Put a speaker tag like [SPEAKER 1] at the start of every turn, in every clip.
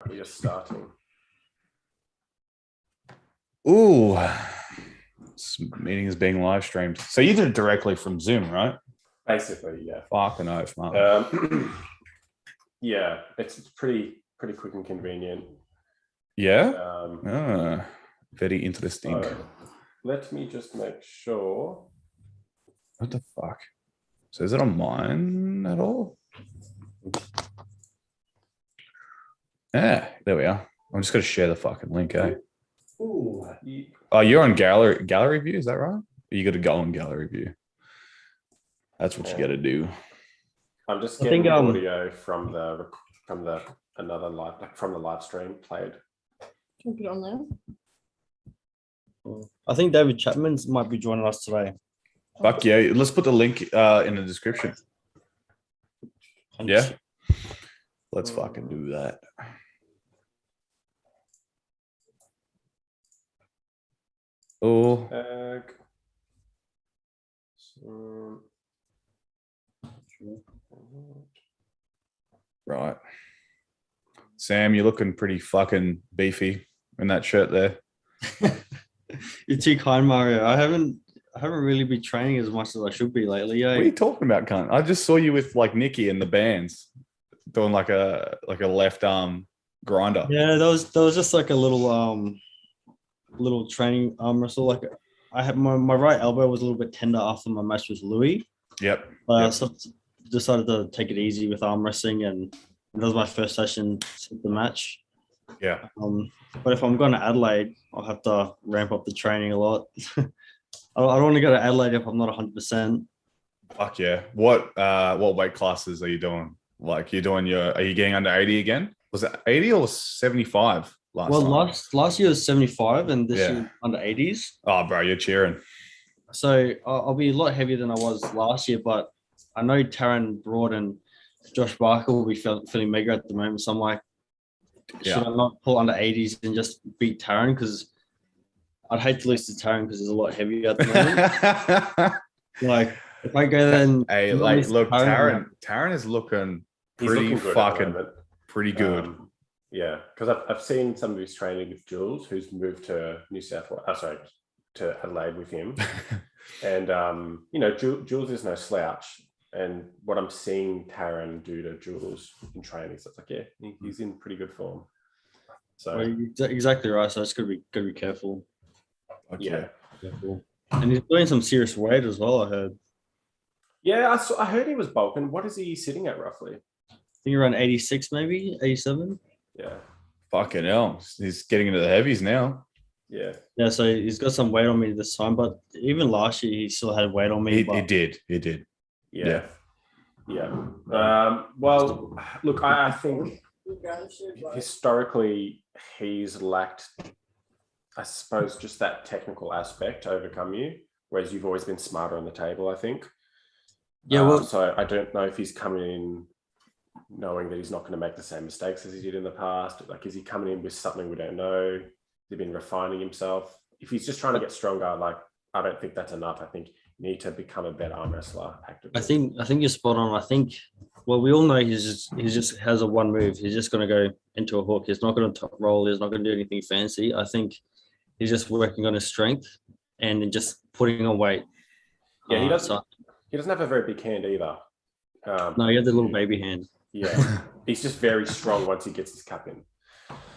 [SPEAKER 1] We are starting.
[SPEAKER 2] Ooh, this meeting is being live streamed. So you did it directly from Zoom, right?
[SPEAKER 1] Basically, yeah.
[SPEAKER 2] Fucking oath, man.
[SPEAKER 1] Yeah, it's pretty quick and convenient.
[SPEAKER 2] Yeah. Very interesting.
[SPEAKER 1] So let me just make sure.
[SPEAKER 2] What the fuck? So is it on mine at all? Yeah, there we are. I'm just gonna share the fucking link, eh?
[SPEAKER 1] Ooh,
[SPEAKER 2] Oh, you're on gallery view, is that right? You got to go on gallery view. That's what you got to do.
[SPEAKER 1] I'm just getting the audio from the another live, like from the live stream played.
[SPEAKER 3] Can you put it on there?
[SPEAKER 4] I think David Chapman might be joining us today.
[SPEAKER 2] Fuck yeah. Let's put the link in the description. Yeah. Let's fucking do that. Oh. Right. Sam, you're looking pretty fucking beefy in that shirt there.
[SPEAKER 4] You're too kind, Mario. I haven't really been training as much as I should be lately.
[SPEAKER 2] What are you talking about, cunt? I just saw you with like Nikki and the bands doing like a left arm grinder.
[SPEAKER 4] Yeah, that was just like a little training arm wrestle. Like I had my right elbow was a little bit tender after my match with Louis.
[SPEAKER 2] Yep.
[SPEAKER 4] So decided to take it easy with arm wrestling, and that was my first session of the match.
[SPEAKER 2] Yeah.
[SPEAKER 4] But if I'm going to Adelaide, I'll have to ramp up the training a lot. I don't want to go to Adelaide if I'm not 100%.
[SPEAKER 2] Fuck yeah. What weight classes are you doing? Like are you getting under 80 again? Was it 80 or 75 last time?
[SPEAKER 4] Last year was 75 and this year under 80s.
[SPEAKER 2] Oh, bro, you're cheering.
[SPEAKER 4] So I'll be a lot heavier than I was last year, but I know Taryn Broad and Josh Barker will be feeling mega at the moment. So I'm like, should I not pull under 80s and just beat Taryn? Because I'd hate to lose to Taryn because he's a lot heavier at the moment. Like if I go then,
[SPEAKER 2] hey, like look, Taryn is looking pretty good.
[SPEAKER 1] Yeah, because I've seen some of his training with Jules, who's moved to to Adelaide with him, and Jules is no slouch. And what I'm seeing Taryn do to Jules in training, so it's like, yeah, he's in pretty good form. So
[SPEAKER 4] exactly right. So it's gotta be careful.
[SPEAKER 2] Okay. Yeah,
[SPEAKER 4] careful. And he's doing some serious weight as well. I heard.
[SPEAKER 1] Yeah, I heard he was bulking. What is he sitting at roughly?
[SPEAKER 4] I think around 86, maybe 87.
[SPEAKER 1] Yeah.
[SPEAKER 2] Fucking hell, he's getting into the heavies now.
[SPEAKER 1] Yeah.
[SPEAKER 4] Yeah, so he's got some weight on me this time, but even last year he still had weight on me.
[SPEAKER 2] He did.
[SPEAKER 1] Yeah. Well, look, I think historically he's lacked, I suppose, just that technical aspect to overcome you, whereas you've always been smarter on the table, I think.
[SPEAKER 4] Yeah, well,
[SPEAKER 1] so I don't know if he's coming in knowing that he's not going to make the same mistakes as he did in the past. Like, is he coming in with something we don't know? Has he been refining himself? If he's just trying to get stronger, like, I don't think that's enough. I think you need to become a better arm wrestler actively.
[SPEAKER 4] I think you're spot on. I think, well, we all know he just has a one move. He's just going to go into a hook. He's not going to top roll. He's not going to do anything fancy. I think he's just working on his strength and just putting on weight.
[SPEAKER 1] Yeah, he doesn't have a very big hand either.
[SPEAKER 4] No, he has a little baby hand.
[SPEAKER 1] Yeah, he's just very strong once he gets his cap in.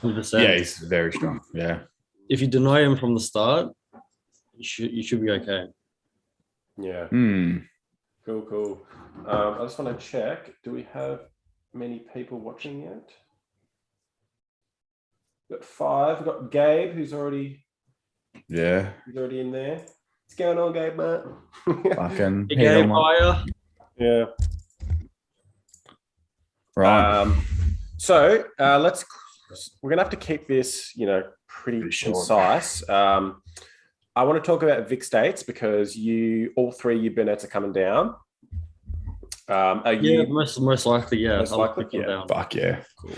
[SPEAKER 4] 100%.
[SPEAKER 2] Yeah, he's very strong. Yeah.
[SPEAKER 4] If you deny him from the start, you should be okay.
[SPEAKER 1] Yeah. Cool. I just want to check. Do we have many people watching yet? We've got 5. We've got Gabe, who's already in there. What's going on, Gabe, mate?
[SPEAKER 2] Fucking
[SPEAKER 4] Gabe fire.
[SPEAKER 1] Yeah.
[SPEAKER 2] Right.
[SPEAKER 1] So we're gonna have to keep this, pretty concise. I want to talk about Vic States because all three you Burnett's are coming down. Are you
[SPEAKER 4] most likely? Yeah,
[SPEAKER 1] most likely. Yeah.
[SPEAKER 4] Down.
[SPEAKER 2] Fuck yeah.
[SPEAKER 1] Cool.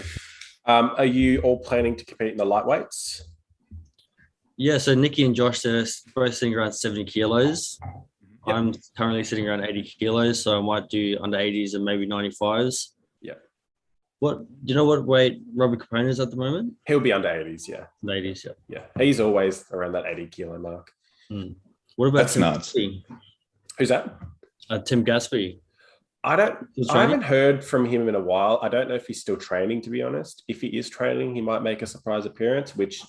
[SPEAKER 1] Are you all planning to compete in the lightweights?
[SPEAKER 4] Yeah. So Nikki and Josh, they're both sitting around 70 kilos. Yep. I'm currently sitting around 80 kilos, so I might do under 80s and maybe 95s.
[SPEAKER 1] Yeah.
[SPEAKER 4] What do you know? What weight Robbie Capone is at the moment?
[SPEAKER 1] He'll be under 80s. Yeah.
[SPEAKER 4] Ladies, yeah.
[SPEAKER 1] Yeah. He's always around that 80 kilo mark.
[SPEAKER 4] What about
[SPEAKER 2] That's
[SPEAKER 4] Tim
[SPEAKER 2] nuts.
[SPEAKER 4] Gatsby?
[SPEAKER 1] Who's that?
[SPEAKER 4] Tim Gatsby.
[SPEAKER 1] I
[SPEAKER 4] Still training?
[SPEAKER 1] haven't heard from him in a while. I don't know if he's still training, to be honest. If he is training, he might make a surprise appearance, which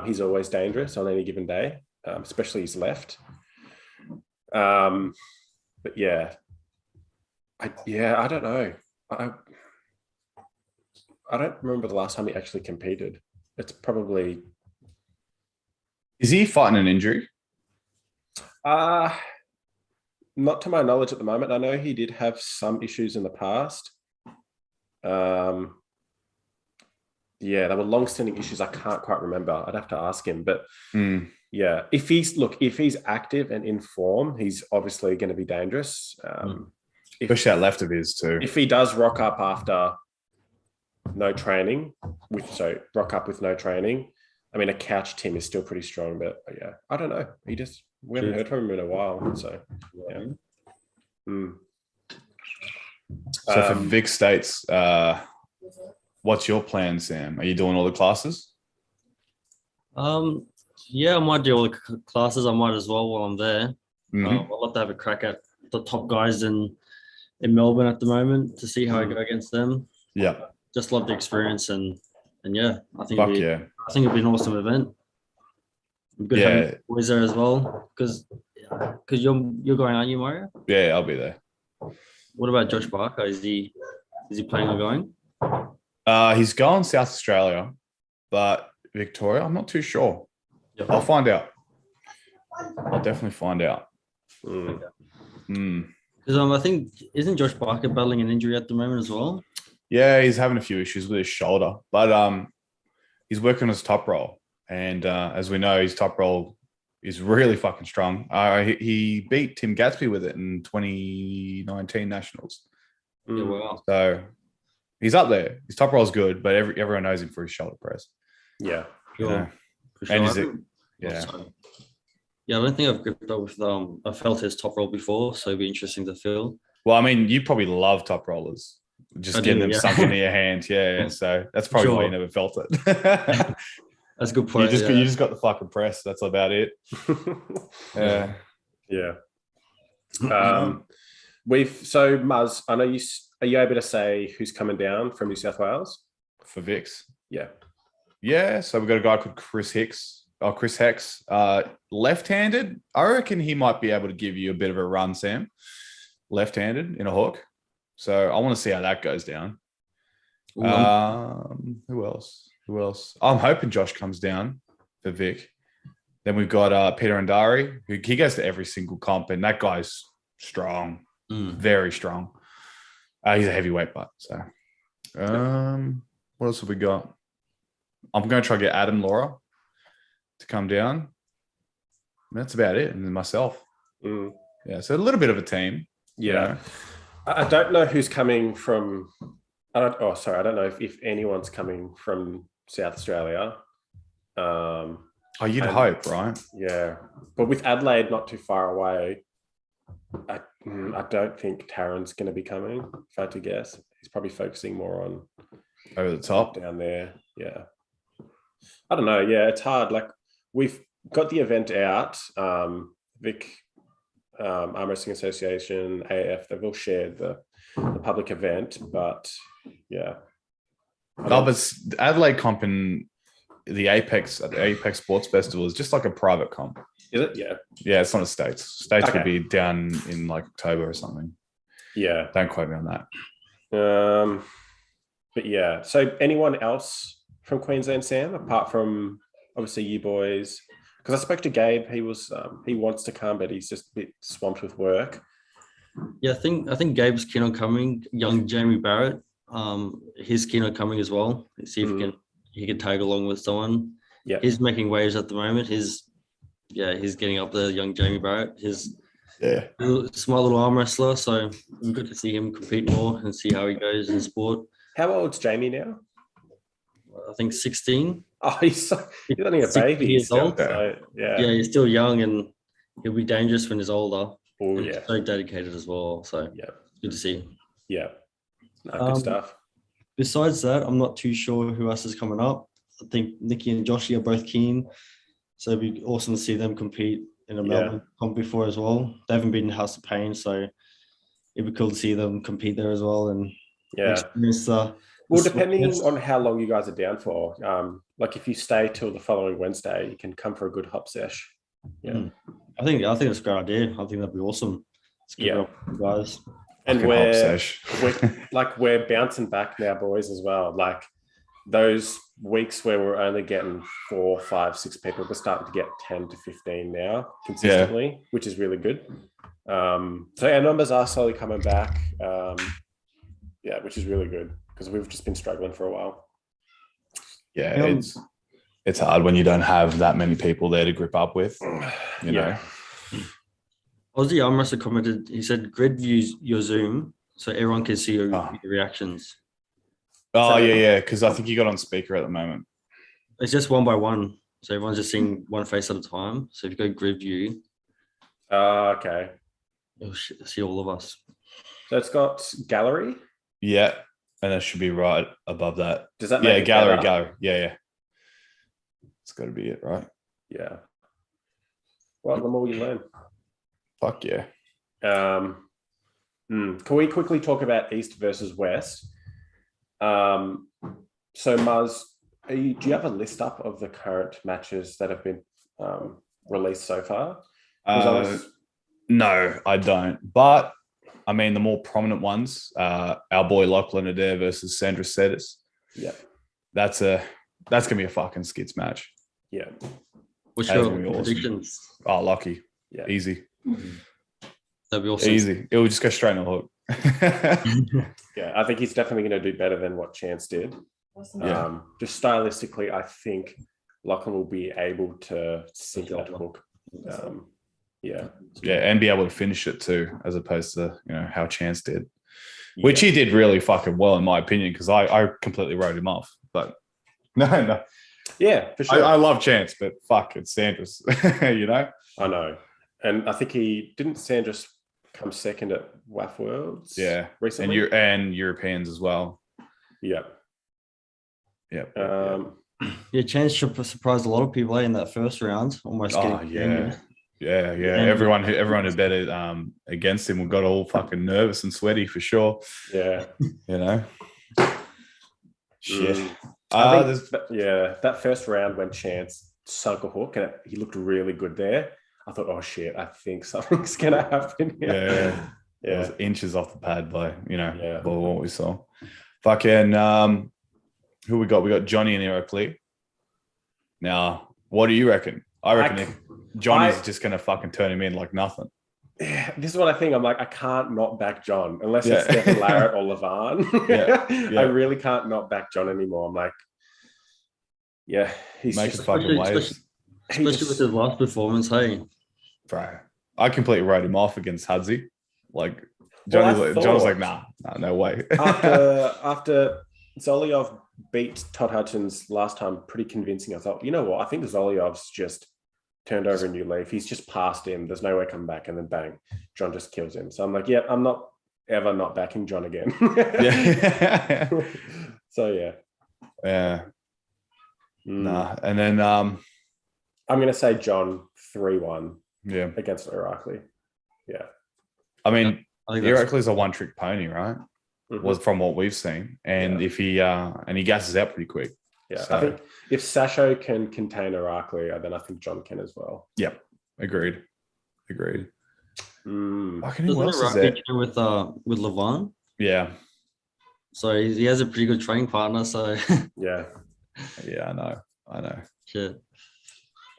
[SPEAKER 1] he's always dangerous on any given day, especially his left. But yeah, I don't know. I don't remember the last time he actually competed. It's probably.
[SPEAKER 2] Is he fighting an injury?
[SPEAKER 1] Not to my knowledge at the moment. I know he did have some issues in the past. Yeah, there were long-standing issues. I can't quite remember. I'd have to ask him. But yeah, if he's active and in form, he's obviously going to be dangerous.
[SPEAKER 2] Push that left of his too.
[SPEAKER 1] If he does rock up after no training, rock up with no training, I mean, a couch Tim is still pretty strong, but yeah, I don't know. We haven't heard from him in a while, so yeah.
[SPEAKER 2] So for Vic States, what's your plan, Sam? Are you doing all the classes?
[SPEAKER 4] Yeah, I might do all the classes. I might as well while I'm there.
[SPEAKER 2] Mm-hmm.
[SPEAKER 4] I'd love to have a crack at the top guys in Melbourne at the moment to see how I go against them.
[SPEAKER 2] Yeah.
[SPEAKER 4] Just love the experience and yeah, I think
[SPEAKER 2] Fuck
[SPEAKER 4] I think it'll be an awesome event. Good having boys there as well, because you're going, aren't you, Mario?
[SPEAKER 2] Yeah, I'll be there.
[SPEAKER 4] What about Josh Barker? Is he planning on going?
[SPEAKER 2] He's going South Australia, but Victoria, I'm not too sure.
[SPEAKER 4] Yep.
[SPEAKER 2] I'll find out. I'll definitely find out.
[SPEAKER 4] Because I think, isn't Josh Barker battling an injury at the moment as well?
[SPEAKER 2] Yeah, he's having a few issues with his shoulder, but he's working on his top roll. And as we know, his top roll is really fucking strong. He beat Tim Gatsby with it in 2019 Nationals.
[SPEAKER 4] Yeah, wow.
[SPEAKER 2] So he's up there. His top roll is good, but everyone knows him for his shoulder press.
[SPEAKER 1] Yeah.
[SPEAKER 2] You know?
[SPEAKER 4] Sure.
[SPEAKER 2] And
[SPEAKER 4] I don't think I've gripped up with I felt his top roll before, so it'd be interesting to feel.
[SPEAKER 2] Well, I mean, you probably love top rollers. Just getting them sunk into your hand. Yeah. So that's probably why you never felt it.
[SPEAKER 4] That's a good point.
[SPEAKER 2] You just got the fucking press. That's about it. Yeah.
[SPEAKER 1] Yeah. So Muzz, I know are you able to say who's coming down from New South Wales?
[SPEAKER 2] For Vix?
[SPEAKER 1] Yeah.
[SPEAKER 2] Yeah. So we've got a guy called Chris Hex. Left-handed. I reckon he might be able to give you a bit of a run, Sam. Left-handed in a hook. So I want to see how that goes down. Who else? I'm hoping Josh comes down for Vic. Then we've got Peter Andari, who he goes to every single comp, and that guy's strong, very strong. He's a heavyweight, but so. What else have we got? I'm going to try to get Adam Laura to come down. That's about it, and then myself. Yeah, so a little bit of a team.
[SPEAKER 1] Yeah.
[SPEAKER 2] You know?
[SPEAKER 1] I don't know who's coming from. I don't know if anyone's coming from South Australia.
[SPEAKER 2] You'd hope, right?
[SPEAKER 1] Yeah, but with Adelaide not too far away, I don't think Taryn's going to be coming. If I had to guess, he's probably focusing more on
[SPEAKER 2] over the top
[SPEAKER 1] down there. Yeah, I don't know. Yeah, it's hard. Like we've got the event out. Vic, Arm Wrestling Association, AF, they've all shared the public event, but yeah.
[SPEAKER 2] But Adelaide comp in the Apex Sports Festival is just like a private comp.
[SPEAKER 1] Is it? Yeah.
[SPEAKER 2] Yeah, it's not a States. States would be down in like October or something.
[SPEAKER 1] Yeah.
[SPEAKER 2] Don't quote me on that.
[SPEAKER 1] But yeah. So anyone else from Queensland, Sam, apart from obviously you boys? Because I spoke to Gabe. He wants to come, but he's just a bit swamped with work.
[SPEAKER 4] Yeah, I think Gabe's keen on coming. Young Jamie Barrett, he's keen on coming as well. See if he can tag along with someone.
[SPEAKER 1] Yeah,
[SPEAKER 4] he's making waves at the moment. He's getting up there. Young Jamie Barrett. He's a smart little arm wrestler. So we're good to see him compete more and see how he goes in sport.
[SPEAKER 1] How old's Jamie now?
[SPEAKER 4] I think 16.
[SPEAKER 1] Oh, he's only a baby.
[SPEAKER 4] Years old.
[SPEAKER 1] So, yeah,
[SPEAKER 4] he's still young and he'll be dangerous when he's older.
[SPEAKER 1] Oh,
[SPEAKER 4] yeah. He's so dedicated as well. So good to see.
[SPEAKER 1] Yeah. No, good stuff.
[SPEAKER 4] besides that, I'm not too sure who else is coming up. I think Nikki and Joshy are both keen, so it'd be awesome to see them compete in a Melbourne comp before as well. They haven't been in House of Pain, so it'd be cool to see them compete there as well and experience
[SPEAKER 1] well, depending on how long you guys are down for, like if you stay till the following Wednesday, you can come for a good hop sesh. Yeah,
[SPEAKER 4] I think it's a great idea. I think that'd be awesome. It's good guys.
[SPEAKER 1] And we're bouncing back now, boys, as well. Like those weeks where we're only getting 4, 5, 6 people, we're starting to get 10 to 15 now consistently, which is really good. So our numbers are slowly coming back. Which is really good because we've just been struggling for a while.
[SPEAKER 2] Yeah, it's hard when you don't have that many people there to grip up with. You know.
[SPEAKER 4] Aussie Arm Wrestler commented, he said, grid views your Zoom so everyone can see your reactions.
[SPEAKER 2] Oh, yeah, because I think you got on speaker at the moment.
[SPEAKER 4] It's just one by one. So everyone's just seeing one face at a time. So if you go grid view.
[SPEAKER 1] Okay.
[SPEAKER 4] You'll see all of us.
[SPEAKER 1] So it's got gallery?
[SPEAKER 2] Yeah, and it should be right above that.
[SPEAKER 1] Does that make it
[SPEAKER 2] gallery,
[SPEAKER 1] better?
[SPEAKER 2] gallery. Yeah. It's got to be it, right?
[SPEAKER 1] Yeah. Well, the more you learn.
[SPEAKER 2] Fuck yeah.
[SPEAKER 1] Can we quickly talk about East versus West? So Muzz, do you have a list up of the current matches that have been released so far?
[SPEAKER 2] No, I don't. But I mean, the more prominent ones, our boy Lachlan Adair versus Sandra Sedis.
[SPEAKER 1] Yeah,
[SPEAKER 2] that's gonna be a fucking skits match.
[SPEAKER 1] Yeah.
[SPEAKER 4] What's your predictions?
[SPEAKER 2] Oh, lucky.
[SPEAKER 1] Yeah,
[SPEAKER 2] easy.
[SPEAKER 4] That'd be awesome.
[SPEAKER 2] Easy. It will just go straight on the hook.
[SPEAKER 1] Yeah, I think he's definitely going to do better than what Chance did.
[SPEAKER 3] Awesome.
[SPEAKER 1] Just stylistically, I think Lachlan will be able to sink that hook.
[SPEAKER 2] And be able to finish it too, as opposed to how Chance did, which he did really fucking well in my opinion, because I completely wrote him off. But no,
[SPEAKER 1] yeah, for sure.
[SPEAKER 2] I love Chance, but fuck, it's Sandra's.
[SPEAKER 1] I know, and I think he didn't Sandra's come second at WAF Worlds.
[SPEAKER 2] Yeah,
[SPEAKER 1] recently,
[SPEAKER 2] and Europeans as well.
[SPEAKER 1] Yeah.
[SPEAKER 4] Chance surprised a lot of people in that first round. Almost.
[SPEAKER 2] Yeah. Everyone who betted against him got all fucking nervous and sweaty for sure.
[SPEAKER 1] Yeah.
[SPEAKER 2] Shit.
[SPEAKER 1] That first round when Chance sunk a hook and he looked really good there, I thought, oh shit, I think something's gonna happen here.
[SPEAKER 2] It was inches off the pad by what we saw. Fucking who we got? We got Johnny and Aeroclete. Now, what do you reckon? I reckon Johnny's just gonna fucking turn him in like nothing.
[SPEAKER 1] Yeah, this is what I think. I'm like, I can't not back John unless it's Stephen Larratt or Levan. I really can't not back John anymore. I'm like, he's
[SPEAKER 2] making fucking waves.
[SPEAKER 4] Especially with his last performance, hey.
[SPEAKER 2] Bro, I completely wrote him off against Hudzy. Like, John was like, nah, no way.
[SPEAKER 1] after Zoliov beat Todd Hutchins last time pretty convincing, I thought, you know what? I think Zoliov's just turned over a new leaf. He's just passed him. There's no way coming back. And then bang, John just kills him. So I'm like, I'm not ever not backing John again. So, yeah.
[SPEAKER 2] Yeah. Nah. And then
[SPEAKER 1] I'm going to say John 3-1 against Irakli. Yeah.
[SPEAKER 2] I mean, Irakli's a one-trick pony, right? Mm-hmm. Was from what we've seen. And if he gasses out pretty quick.
[SPEAKER 1] Yeah, so I think if Sasho can contain Irakli, then I think John can as well.
[SPEAKER 2] Yep, agreed.
[SPEAKER 4] Doesn't
[SPEAKER 2] who else is there?
[SPEAKER 4] With Levan?
[SPEAKER 2] Yeah.
[SPEAKER 4] So he has a pretty good training partner. So
[SPEAKER 1] yeah,
[SPEAKER 2] I know.
[SPEAKER 4] Shit.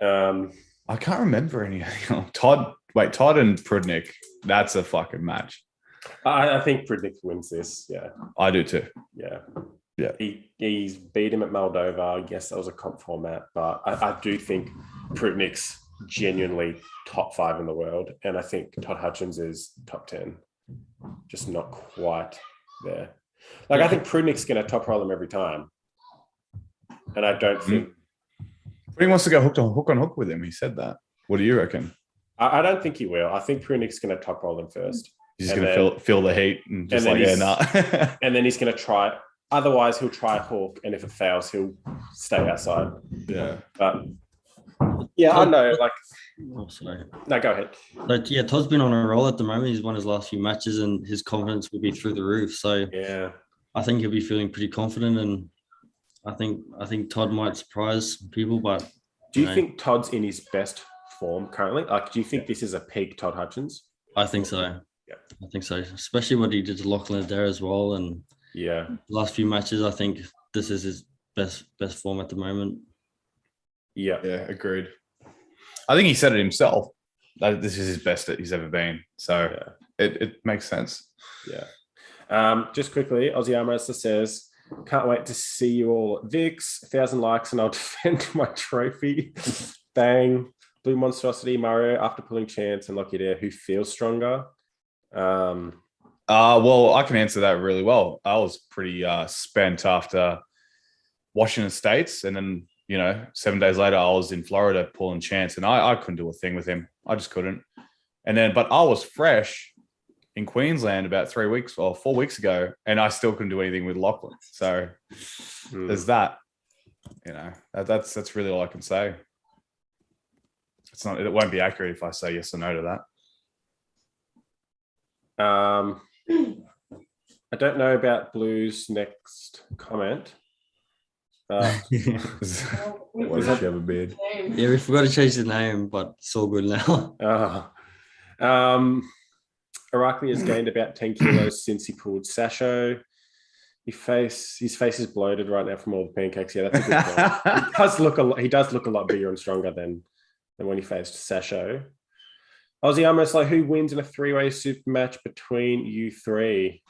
[SPEAKER 2] I can't remember any. Todd and Prudnik. That's a fucking match.
[SPEAKER 1] I think Prudnik wins this. Yeah,
[SPEAKER 2] I do too.
[SPEAKER 1] Yeah.
[SPEAKER 2] Yeah,
[SPEAKER 1] he's beat him at Moldova. Yes, that was a comp format, but I do think Prudnik's genuinely top 5 in the world, and I think Todd Hutchins is top 10, just not quite there. Like I think Prudnik's going to top roll him every time, and I don't think
[SPEAKER 2] he wants to go hook on hook with him. He said that. What do you reckon?
[SPEAKER 1] I don't think he will. I think Prudnik's going to top roll him first.
[SPEAKER 2] He's just going to feel the heat and just and then he's going
[SPEAKER 1] to try Otherwise, he'll try hook, and if it fails, he'll stay outside.
[SPEAKER 2] Yeah.
[SPEAKER 1] But yeah, I know. Like,
[SPEAKER 4] Oh, sorry.
[SPEAKER 1] no, go ahead.
[SPEAKER 4] But yeah, Todd's been on a roll at the moment. He's won his last few matches, and his confidence will be through the roof. So
[SPEAKER 1] Yeah,
[SPEAKER 4] I think he'll be feeling pretty confident, and I think Todd might surprise people. But
[SPEAKER 1] do you think Todd's in his best form currently? Like, do you think this is a peak Todd Hutchins?
[SPEAKER 4] I think so.
[SPEAKER 1] Yeah.
[SPEAKER 4] I think so. Especially what he did to Lachlan Adair as well, and
[SPEAKER 1] Yeah,
[SPEAKER 4] the last few matches. I think this is his best form at the moment.
[SPEAKER 1] yeah,
[SPEAKER 2] Yeah, agreed. I think he said it himself. That this is his best that he's ever been. So it makes sense.
[SPEAKER 1] yeah. Just quickly, Aussie Arm Wrestler says, "Can't wait to see you all at Vix. 1,000 likes and I'll defend my trophy." Bang. Blue Monstrosity, Mario, after pulling Chance and Lucky Adair, who feels stronger?
[SPEAKER 2] Well, I can answer that really well. I was pretty spent after Washington States, and then 7 days later I was in Florida pulling Chance, and I couldn't do a thing with him. I just couldn't. And then, but I was fresh in Queensland about 3 weeks or 4 weeks ago, and I still couldn't do anything with Lachlan. So there's that. That's really all I can say. It won't be accurate if I say yes or no to that.
[SPEAKER 1] I don't know about Blue's next comment.
[SPEAKER 2] Why does she have a beard?
[SPEAKER 4] Yeah, we forgot to change the name, but it's all good now.
[SPEAKER 1] Irakli has gained about 10 kilos since he pulled Sasho. His face is bloated right now from all the pancakes. Yeah, that's a good point. He does look a lot bigger and stronger than when he faced Sasho. Aussie almost like, who wins in a 3-way super match between you three?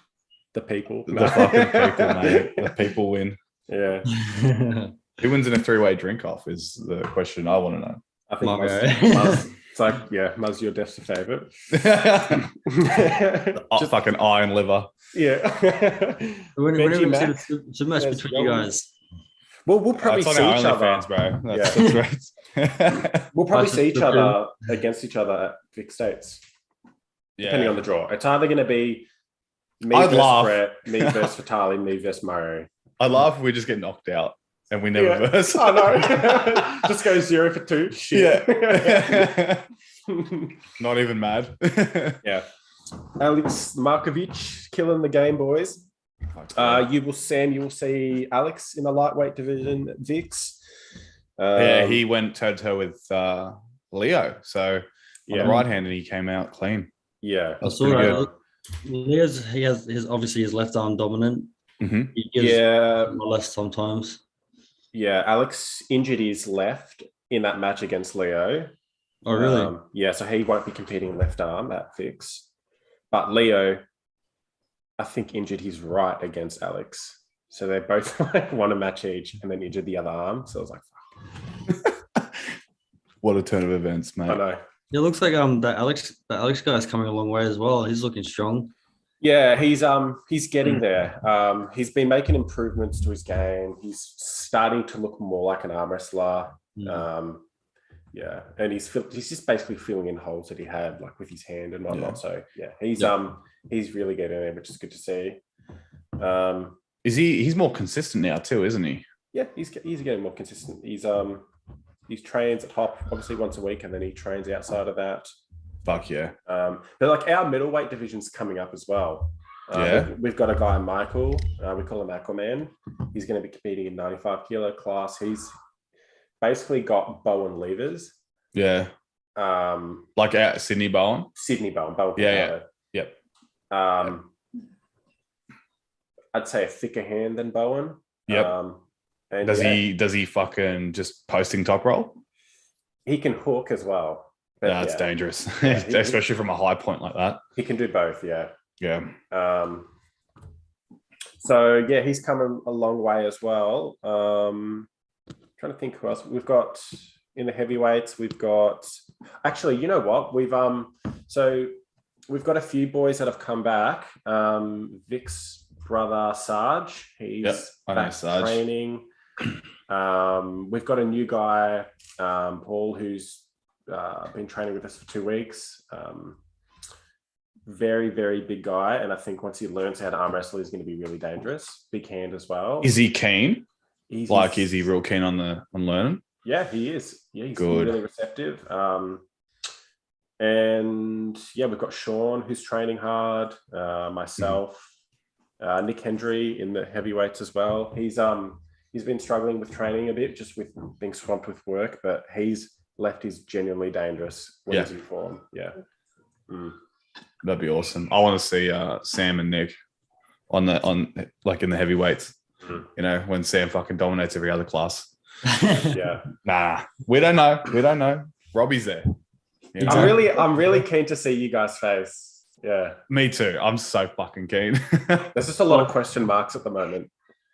[SPEAKER 1] The people.
[SPEAKER 2] The fucking people, mate. The people win.
[SPEAKER 1] Yeah.
[SPEAKER 2] Who wins in a 3-way drink off is the question I want to know.
[SPEAKER 1] I think Muzz, it's like, yeah, Muzz, your death's a favourite.
[SPEAKER 2] Just fucking eye and liver.
[SPEAKER 1] Yeah.
[SPEAKER 4] Whenever we see the match between you guys.
[SPEAKER 1] Well, we'll probably see each other.
[SPEAKER 2] Fans, bro. That's right.
[SPEAKER 1] We'll probably see each other against each other at Vic States, depending on the draw. It's either going to be me versus Brett, me versus Vitali, me versus Mario.
[SPEAKER 2] I laugh if we just get knocked out and we never verse.
[SPEAKER 1] I know. Just go 0 for 2. Shit.
[SPEAKER 2] Yeah. Not even mad.
[SPEAKER 1] Yeah. Alex Markovic killing the game, boys. You will see Alex in the lightweight division at Vix.
[SPEAKER 2] He went toe-to-toe with Leo. So on the right hand, and he came out clean.
[SPEAKER 1] Yeah.
[SPEAKER 4] I saw that. Leo's, he has his left arm dominant.
[SPEAKER 2] Mm-hmm.
[SPEAKER 4] He gives more or less sometimes.
[SPEAKER 1] Yeah, Alex injured his left in that match against Leo.
[SPEAKER 4] Oh, really?
[SPEAKER 1] Yeah, so he won't be competing left arm at Vix. But Leo, I think, injured his right against Alex. So they both won a match each and then injured the other arm. So I was like, fuck.
[SPEAKER 2] What a turn of events, mate.
[SPEAKER 1] I know.
[SPEAKER 4] It looks like the Alex guy is coming a long way as well. He's looking strong.
[SPEAKER 1] Yeah, he's getting there. He's been making improvements to his game. He's starting to look more like an arm wrestler. Yeah, and he's just basically filling in holes that he had, like with his hand and whatnot. Yeah. So yeah, he's really getting there, which is good to see.
[SPEAKER 2] He's more consistent now too, isn't he?
[SPEAKER 1] Yeah, he's getting more consistent. He trains at Hop obviously once a week, and then he trains outside of that.
[SPEAKER 2] Fuck yeah.
[SPEAKER 1] But like our middleweight division's coming up as well. We've got a guy, Michael. We call him Aquaman. He's going to be competing in 95 kilo class. He's basically got Bowen levers.
[SPEAKER 2] Yeah. Like Sydney Bowen.
[SPEAKER 1] Bowen.
[SPEAKER 2] Yeah. Yep.
[SPEAKER 1] I'd say a thicker hand than Bowen.
[SPEAKER 2] Yep. And does he fucking just posting top roll?
[SPEAKER 1] He can hook as well. But
[SPEAKER 2] that's dangerous, especially from a high point like that.
[SPEAKER 1] He can do both, yeah.
[SPEAKER 2] Yeah.
[SPEAKER 1] So yeah, he's coming a long way as well. Trying to think who else we've got in the heavyweights. We've got actually, you know what? We've got a few boys that have come back. Vic's brother Sarge, he's back training. We've got a new guy, Paul, who's been training with us for 2 weeks. very, very big guy. And I think once he learns how to arm wrestle, he's going to be really dangerous. Big hand as well.
[SPEAKER 2] Is he keen?
[SPEAKER 1] Is
[SPEAKER 2] he real keen on learning?
[SPEAKER 1] Yeah, he is. Yeah, he's
[SPEAKER 2] Good.
[SPEAKER 1] really receptive. And yeah, we've got Sean who's training hard. Myself, Nick Hendry in the heavyweights as well. He's been struggling with training a bit, just with being swamped with work, but he's left is genuinely dangerous when he's in form. Yeah.
[SPEAKER 2] That'd be awesome. I want to see Sam and Nick on like in the heavyweights. You know, when Sam fucking dominates every other class.
[SPEAKER 1] Yeah.
[SPEAKER 2] Nah, we don't know. Robbie's there. You know?
[SPEAKER 1] I'm really keen to see you guys face. Yeah.
[SPEAKER 2] Me too. I'm so fucking keen.
[SPEAKER 1] There's just a lot of question marks at the moment.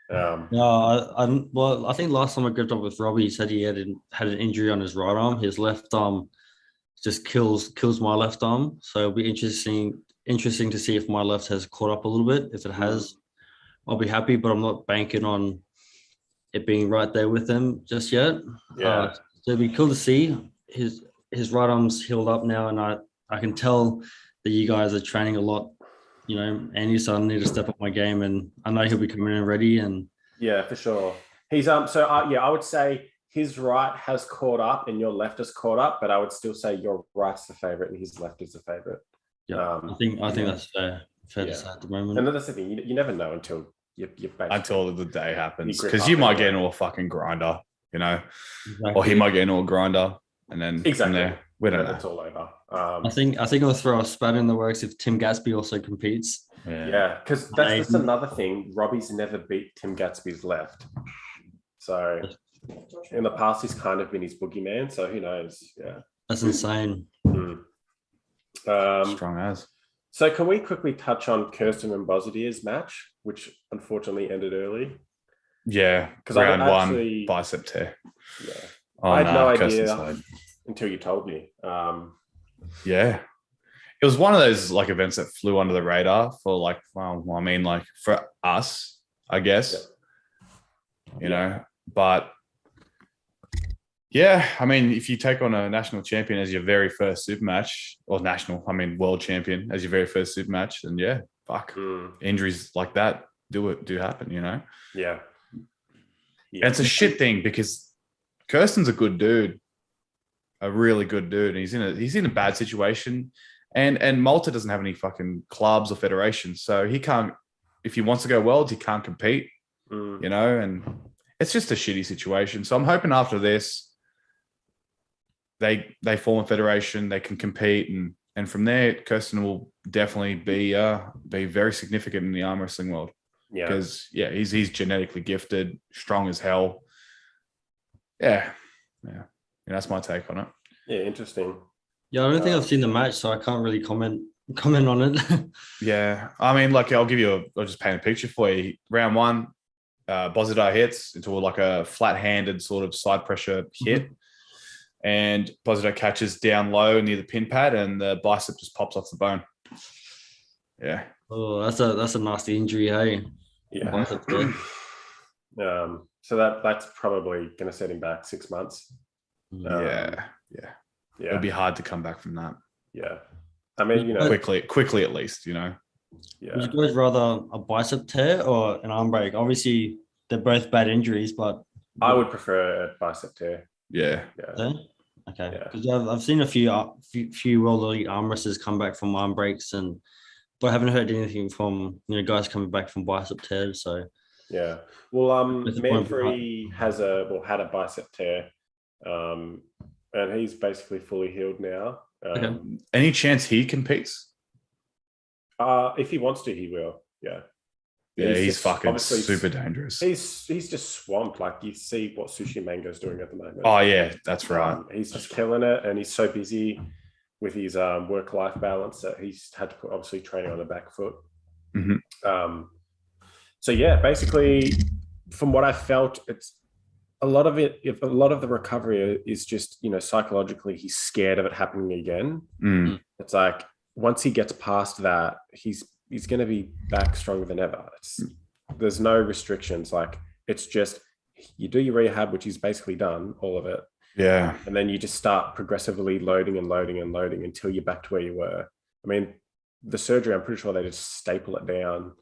[SPEAKER 4] I think last time I gripped up with Robbie, he said he had an injury on his right arm. His left arm just kills my left arm. So it'll be interesting to see if my left has caught up a little bit. If it has, I'll be happy, but I'm not banking on it being right there with him just yet.
[SPEAKER 1] Yeah.
[SPEAKER 4] So it'd be cool to see his right arm's healed up now, and I can tell that you guys are training a lot, you know, and so I need to step up my game, and I know he'll be coming in ready. And
[SPEAKER 1] yeah, for sure. He's I would say his right has caught up and your left has caught up, but I would still say your right's the favorite and his left is the favorite.
[SPEAKER 4] Yeah, I think that's fair to say at the moment.
[SPEAKER 1] And that's the thing, you never know until
[SPEAKER 2] until the day happens, because you might get into a fucking grinder, you know, or he might get into a grinder, and then from there, we don't know.
[SPEAKER 1] It's all over.
[SPEAKER 4] I think I'll throw a spat in the works if Tim Gatsby also competes.
[SPEAKER 1] Yeah, because that's another thing. Robbie's never beat Tim Gatsby's left, so in the past he's kind of been his boogeyman. So who knows? Yeah,
[SPEAKER 4] that's insane.
[SPEAKER 2] Strong as.
[SPEAKER 1] So can we quickly touch on Kirsten and Bozidier's match, which unfortunately ended early?
[SPEAKER 2] Yeah, because round one, bicep tear.
[SPEAKER 1] Yeah,
[SPEAKER 2] I
[SPEAKER 1] had no idea until you told me.
[SPEAKER 2] Yeah, it was one of those like events that flew under the radar for like, for us, I guess. Yeah. You know, but yeah, I mean, if you take on a national champion as your very first super match, or world champion as your very first super match, then yeah, injuries like that do happen, you know?
[SPEAKER 1] Yeah.
[SPEAKER 2] And it's a shit thing because Kirsten's a good dude, a really good dude. And he's in a bad situation. And Malta doesn't have any fucking clubs or federations. So he can't, if he wants to go worlds, he can't compete, you know, and it's just a shitty situation. So I'm hoping after this, they form a federation, they can compete, and from there, Kirsten will definitely be very significant in the arm wrestling world.
[SPEAKER 1] Yeah,
[SPEAKER 2] because he's genetically gifted, strong as hell. Yeah. And that's my take on it.
[SPEAKER 1] Yeah, interesting.
[SPEAKER 4] Yeah, I don't think I've seen the match, so I can't really comment on it.
[SPEAKER 2] Yeah, I mean, like I'll just paint a picture for you. round one, Bozidar hits into like a flat-handed sort of side pressure hit. And Bozidar catches down low near the pin pad, and the bicep just pops off the bone. Yeah.
[SPEAKER 4] Oh, that's a nasty injury, hey.
[SPEAKER 1] Yeah. So that's probably going to set him back 6 months.
[SPEAKER 2] Yeah. It'll be hard to come back from that.
[SPEAKER 1] Yeah. I mean, you know,
[SPEAKER 2] quickly at least, you know.
[SPEAKER 1] Yeah.
[SPEAKER 4] Would you guys rather a bicep tear or an arm break? Obviously, they're both bad injuries, but
[SPEAKER 1] I would prefer a bicep tear.
[SPEAKER 2] Yeah.
[SPEAKER 4] Okay. Because I've seen a few world elite arm wrestlers come back from arm breaks, but I haven't heard anything from guys coming back from bicep tears. So
[SPEAKER 1] yeah. Well, Manfrey had a bicep tear, and he's basically fully healed now.
[SPEAKER 4] Okay.
[SPEAKER 2] Any chance he competes?
[SPEAKER 1] If he wants to, he will. Yeah.
[SPEAKER 2] Yeah, he's fucking super dangerous.
[SPEAKER 1] He's just swamped. Like you see what Sushi Mango's doing at the moment.
[SPEAKER 2] Oh yeah, that's right.
[SPEAKER 1] He's just killing it, and he's so busy with his work-life balance that he's had to put obviously training on the back foot.
[SPEAKER 2] Mm-hmm.
[SPEAKER 1] So yeah, basically, from what I felt, it's a lot of it. If a lot of the recovery is just psychologically, he's scared of it happening again. It's like once he gets past that, he's going to be back stronger than ever. There's no restrictions. Like it's just you do your rehab, which is basically done, all of it.
[SPEAKER 2] Yeah.
[SPEAKER 1] And then you just start progressively loading until you're back to where you were. I mean, the surgery, I'm pretty sure they just staple it down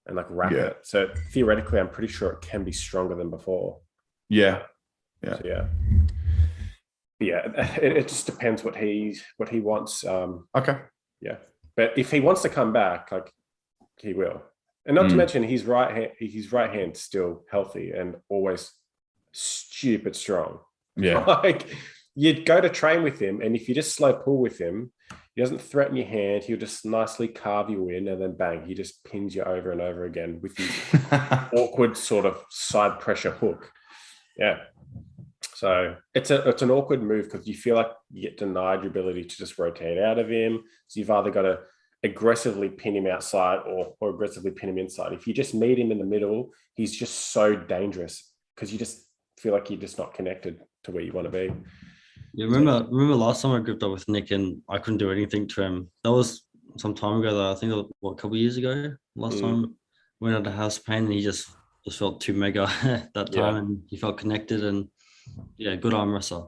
[SPEAKER 1] and like wrap
[SPEAKER 2] Yeah.
[SPEAKER 1] it. So theoretically, I'm pretty sure it can be stronger than before.
[SPEAKER 2] Yeah.
[SPEAKER 1] So, it just depends what he wants.
[SPEAKER 2] Okay.
[SPEAKER 1] Yeah, but if he wants to come back, like he will, and not to mention his right hand's still healthy and always stupid strong.
[SPEAKER 2] Yeah.
[SPEAKER 1] Like you'd go to train with him, and if you just slow pull with him, he doesn't threaten your hand. He'll just nicely carve you in, and then bang, he just pins you over and over again with his awkward sort of side pressure hook. Yeah. So it's an awkward move because you feel like you get denied your ability to just rotate out of him. So you've either got to aggressively pin him outside or aggressively pin him inside. If you just meet him in the middle, he's just so dangerous because you just feel like you're just not connected to where you want to be.
[SPEAKER 4] Yeah, remember last time I gripped up with Nick and I couldn't do anything to him. That was some time ago though. I think it was, a couple of years ago. Last time we went out to house pain and he just felt too mega that time and he felt connected and good arm wrestler.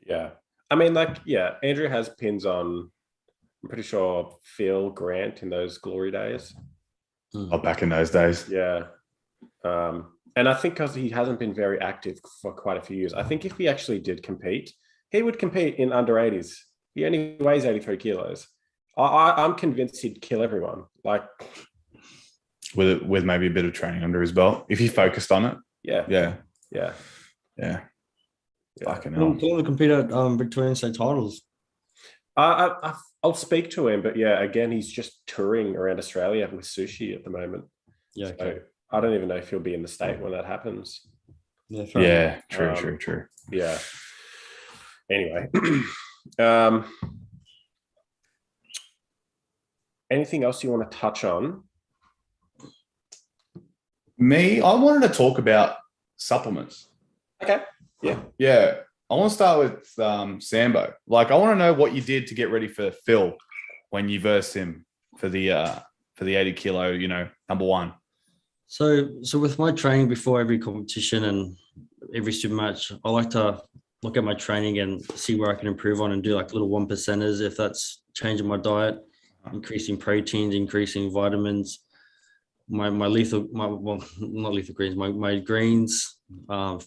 [SPEAKER 1] Yeah. I mean, Andrew has pins on, I'm pretty sure, Phil Grant in those glory days.
[SPEAKER 2] Oh, back in those days.
[SPEAKER 1] Yeah. And I think because he hasn't been very active for quite a few years, I think if he actually did compete, he would compete in under 80s. He only weighs 83 kilos. I'm convinced he'd kill everyone. Like,
[SPEAKER 2] with maybe a bit of training under his belt, if he focused on it.
[SPEAKER 1] Yeah.
[SPEAKER 2] Fucking
[SPEAKER 4] Tell
[SPEAKER 2] hell.
[SPEAKER 4] him to compete at Victorian State titles.
[SPEAKER 1] I'll speak to him, but again, he's just touring around Australia with Sushi at the moment.
[SPEAKER 4] Yeah, okay.
[SPEAKER 1] So I don't even know if he'll be in the state when that happens.
[SPEAKER 2] Yeah, true.
[SPEAKER 1] Yeah. Anyway, anything else you want to touch on?
[SPEAKER 2] I wanted to talk about supplements.
[SPEAKER 1] Okay.
[SPEAKER 2] Yeah. I want to start with Sambo. Like, I want to know what you did to get ready for Phil when you versed him for the 80 kilo, number one.
[SPEAKER 4] So with my training before every competition and every super match, I like to look at my training and see where I can improve on and do like little 1%ers if that's changing my diet, increasing proteins, increasing vitamins, my not lethal greens, my greens,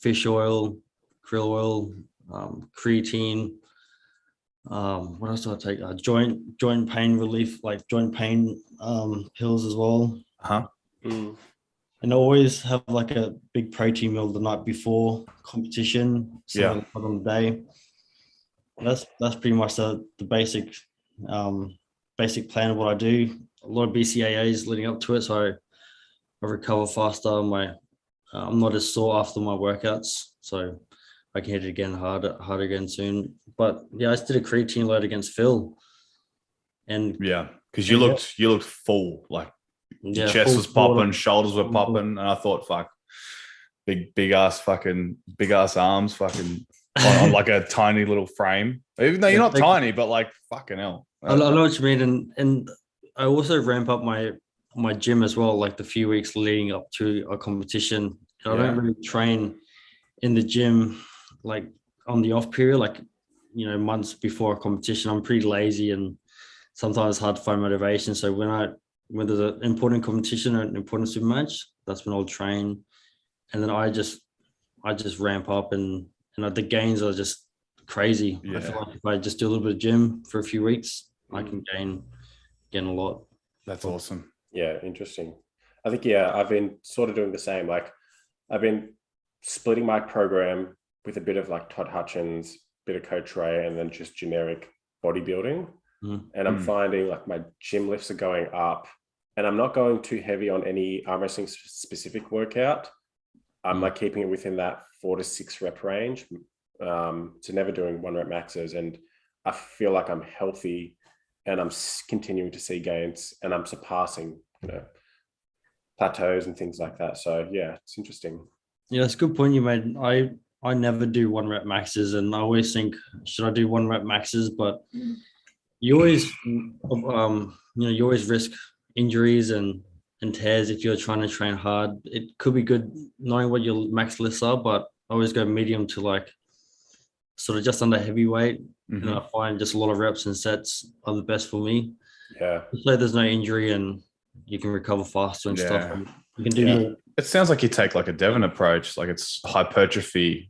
[SPEAKER 4] fish oil, krill oil, creatine. What else do I take? Joint pain relief, like joint pain pills as well. And always have like a big protein meal the night before competition. So on the day. That's pretty much the basic plan of what I do. A lot of BCAAs leading up to it, so I recover faster. I'm not as sore after my workouts, so I can hit it again harder again soon. But I just did a creatine load against Phil, and
[SPEAKER 2] because you looked full, like your chest was popping, shoulders were popping, and I thought, fuck, big ass arms, fucking on like a tiny little frame. Even though you're not tiny, but like fucking hell.
[SPEAKER 4] I know what you mean, and I also ramp up my gym as well, like the few weeks leading up to a competition. I don't really train in the gym like on the off period, like months before a competition. I'm pretty lazy and sometimes it's hard to find motivation. So when there's an important competition or an important super match, that's when I'll train, and then I just ramp up and the gains are just crazy. I feel like if I just do a little bit of gym for a few weeks, I can gain a lot.
[SPEAKER 2] That's awesome.
[SPEAKER 1] Yeah, interesting. I think I've been sort of doing the same. Like I've been splitting my program with a bit of like Todd Hutchins, bit of Coach Ray, and then just generic bodybuilding. And I'm finding like my gym lifts are going up, and I'm not going too heavy on any arm wrestling specific workout. I'm like keeping it within that 4 to 6 rep range. So never doing 1 rep maxes, and I feel like I'm healthy and I'm continuing to see gains and I'm surpassing, plateaus and things like that. So it's interesting.
[SPEAKER 4] Yeah, it's a good point you made. I never do 1 rep maxes, and I always think, should I do 1 rep maxes? But you always, you always risk injuries and tears if you're trying to train hard. It could be good knowing what your max lifts are, but I always go medium to like sort of just under heavyweight. And I find just a lot of reps and sets are the best for me.
[SPEAKER 1] Yeah.
[SPEAKER 4] So there's no injury and you can recover faster and stuff.
[SPEAKER 2] Yeah.
[SPEAKER 4] And you can do
[SPEAKER 1] Yeah.
[SPEAKER 4] more.
[SPEAKER 2] It sounds like you take like a Devon approach, like it's hypertrophy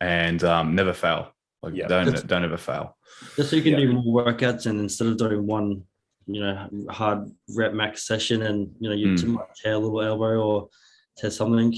[SPEAKER 2] and never fail. Like
[SPEAKER 1] Yeah.
[SPEAKER 2] don't ever fail.
[SPEAKER 4] Just so you can
[SPEAKER 1] Yeah.
[SPEAKER 4] do more workouts, and instead of doing one, hard rep max session, and you might tear a little elbow or tear something,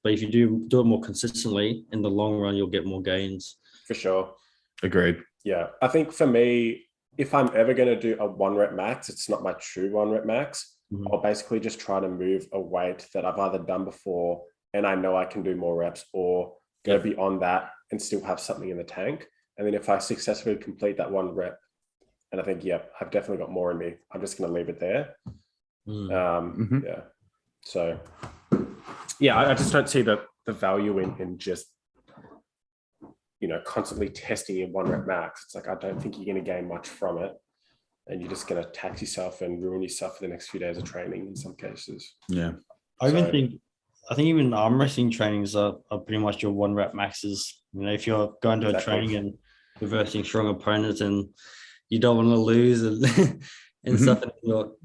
[SPEAKER 4] But if you do it more consistently, in the long run, you'll get more gains.
[SPEAKER 1] For sure.
[SPEAKER 2] Agreed.
[SPEAKER 1] Yeah. I think for me, if I'm ever going to do a 1 rep max, it's not my true 1 rep max. I'll basically just try to move a weight that I've either done before and I know I can do more reps, or go beyond that and still have something in the tank. And then if I successfully complete that 1 rep and I think, I've definitely got more in me, I'm just going to leave it there. Yeah. So, I just don't see the value in just, constantly testing your 1 rep max. It's like, I don't think you're going to gain much from it. And you're just going to tax yourself and ruin yourself for the next few days of training in some cases.
[SPEAKER 2] Yeah.
[SPEAKER 4] I think even arm wrestling trainings are pretty much your 1 rep maxes. If you're going to a training and you're versing strong opponents and you don't want to lose and stuff, and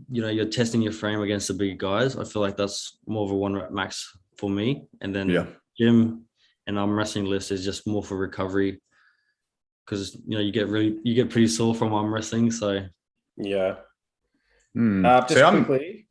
[SPEAKER 4] you're testing your frame against the big guys, I feel like that's more of a 1 rep max for me. And then gym and arm wrestling lifts is just more for recovery, because you get pretty sore from arm wrestling. So
[SPEAKER 1] just
[SPEAKER 2] So
[SPEAKER 1] quickly.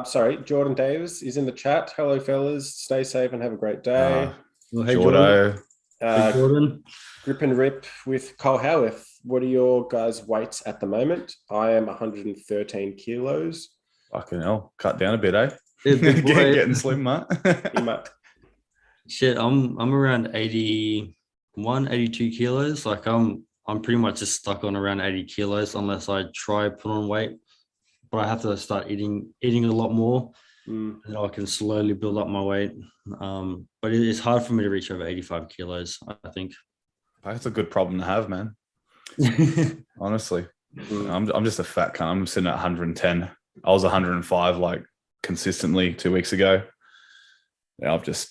[SPEAKER 1] Sorry, Jordan Davis is in the chat. Hello, fellas. Stay safe and have a great day.
[SPEAKER 4] hey, Jordan.
[SPEAKER 1] Jordan. Grip and rip with Cole Howarth. What are your guys' weights at the moment? I am 113 kilos.
[SPEAKER 2] Fucking hell. Cut down a bit, eh?
[SPEAKER 4] Getting
[SPEAKER 2] slim, mate.
[SPEAKER 4] Shit, I'm around 81, 82 kilos. Like I'm pretty much just stuck on around 80 kilos unless I try put on weight. But I have to start eating a lot more, and I can slowly build up my weight. But it's hard for me to reach over 85 kilos, I think.
[SPEAKER 2] That's a good problem to have, man. Honestly. I'm just a fat cunt. I'm sitting at 110. I was 105 like consistently 2 weeks ago. Yeah, I've just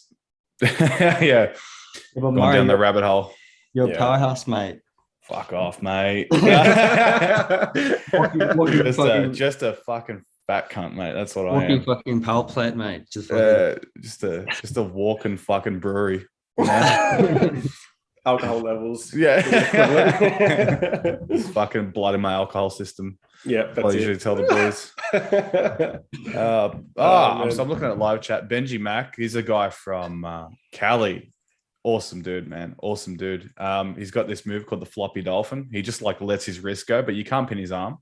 [SPEAKER 2] gone down the rabbit hole.
[SPEAKER 4] You're a powerhouse, mate.
[SPEAKER 2] Fuck off, mate. Just a fucking fat cunt, mate. That's what I am.
[SPEAKER 4] Walking fucking power plant, mate. Just
[SPEAKER 2] a walking fucking brewery.
[SPEAKER 1] Alcohol levels.
[SPEAKER 2] Yeah. Fucking blood in my alcohol system.
[SPEAKER 1] Yeah, that's
[SPEAKER 2] I usually tell the boys. I'm looking at live chat. Benji Mack, he's a guy from Cali. Awesome dude, man. Awesome dude. He's got this move called the floppy dolphin. He just like lets his wrist go, but you can't pin his arm.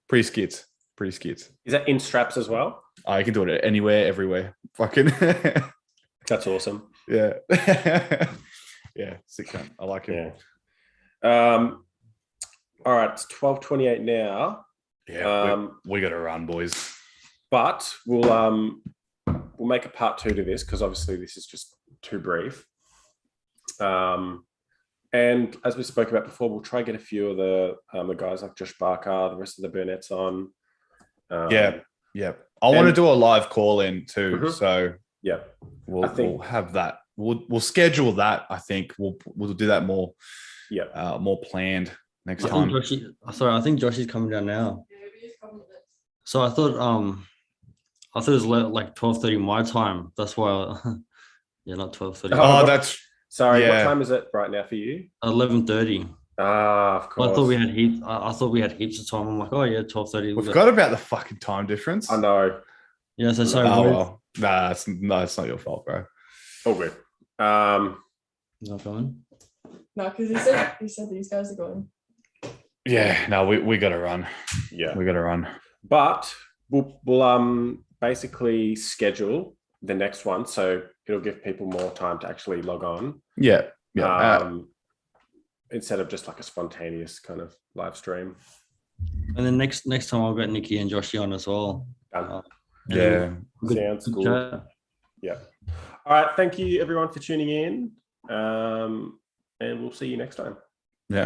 [SPEAKER 2] Pretty skits.
[SPEAKER 1] Is that in straps as well?
[SPEAKER 2] Oh, you can do it anywhere, everywhere. Fucking.
[SPEAKER 1] That's awesome.
[SPEAKER 2] Yeah. Yeah, sick cunt. I like him.
[SPEAKER 1] Yeah. All right, it's 12:28 now.
[SPEAKER 2] Yeah, we got to run, boys.
[SPEAKER 1] But we'll make a part 2 to this, because obviously this is just too brief. And as we spoke about before, we'll try and get a few of the guys like Josh Barker, the rest of the Burnett's on.
[SPEAKER 2] Yeah. I want to do a live call in too. So we'll have that. We'll schedule that. I think we'll do that more. Yeah. More planned next time.
[SPEAKER 4] I think Josh is coming down now. So I thought it was like 12:30 my time. That's why. Not 12:30.
[SPEAKER 2] Oh, that's.
[SPEAKER 1] Sorry, what time is it right now for you?
[SPEAKER 4] 11:30.
[SPEAKER 1] Of course.
[SPEAKER 4] I thought we had heaps. I thought we had heaps of time. I'm like, 12:30.
[SPEAKER 2] We forgot about the fucking time difference.
[SPEAKER 1] I know.
[SPEAKER 4] Yeah, so sorry.
[SPEAKER 2] Nah, it's not your fault, bro.
[SPEAKER 1] Oh, good.
[SPEAKER 4] Not going.
[SPEAKER 3] No, because he said these guys are going.
[SPEAKER 2] Yeah, no, we got to run.
[SPEAKER 1] Yeah,
[SPEAKER 2] we got to run.
[SPEAKER 1] But we'll basically schedule the next one, so it'll give people more time to actually log on.
[SPEAKER 2] Yeah.
[SPEAKER 1] Instead of just like a spontaneous kind of live stream.
[SPEAKER 4] And then next time I'll get Nikki and Joshy on as well.
[SPEAKER 1] Sounds good. Yeah. All right. Thank you everyone for tuning in. And we'll see you next time.